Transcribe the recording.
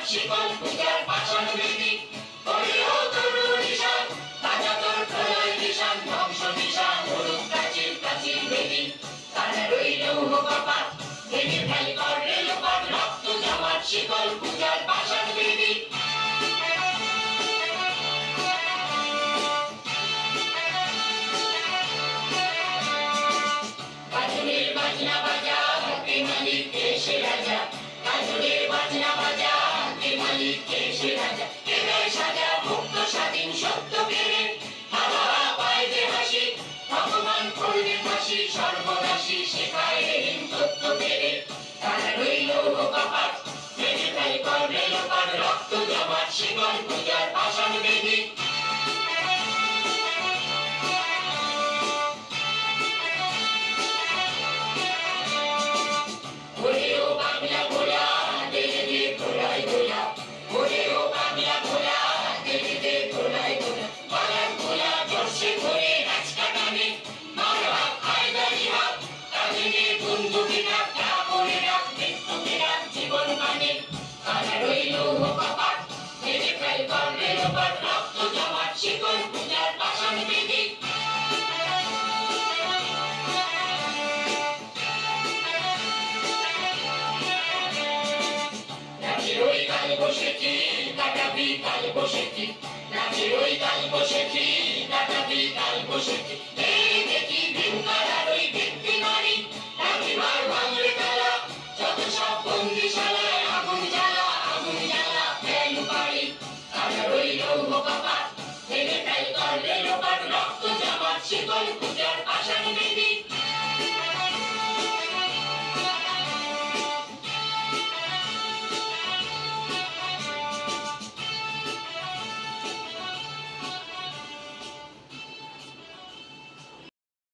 শিকল পূজার পাষাণ বেদি করিও তরু নিশান রাজা তোর প্রলয় নিশান ধ্বংস নিশান হরুক প্রাচীর প্রাচীর বেদি তারা রইল কপাট ভেঙে ফেল কর রেলপথ রক্ত জমাট শিকল পূজার পাষাণ বেদি কাজলের বাজনা বাজা হাতে মালিক এসে রাজা কাজলের বাজনা বাজা হাতে মালিক এসে রাজা এদের সাজা মুক্ত স্বাধীন সত্য পেরে হাওয়া পায় যে হাসি ভগবান করবে ফাঁসি সর্বনাশী শেখায় রেহিম তত্ত্ব পেরে তারা রইল কপাট ভেঙে ফেল কর রেলপথ রক্ত জমাট শিকল পূজার পাষাণ বেদি ওরেও বাংলা ভোলা দেবে দে ভোলাই ভোলা ওরেও বাংলা ভোলা দেবে দে ভোলাই ভোলা বালার ভোলা জর্ষে ধরে রাজকা টানে মার হাত হায়দারি হাত কাঁধে বন্ধুকে ডাক করে ডাক মৃত্যুকে ডাক জীবন মানে তারা রইল কপাট ভেঙে ফেল কর রেলপথ রক্ত জমাট শিকল পূজার পাষাণ বেদি নাচে ওই কাল বসেছি কাটাবি কাল বসেছি নাচে ওই কাল বসেছি কাটাবি কাল বসেছি এই দেখি ভীমকারার ওই ব্যক্তি নারী রাখিবার ভাঙলে তালা যত সব বন্দিশালায় আগুন জ্বালা ফেল পারি তারা রইল কপাট ভেঙে ফেল কর রেলপথ রক্ত জমাট শিকল পূজার পাষাণ বেদি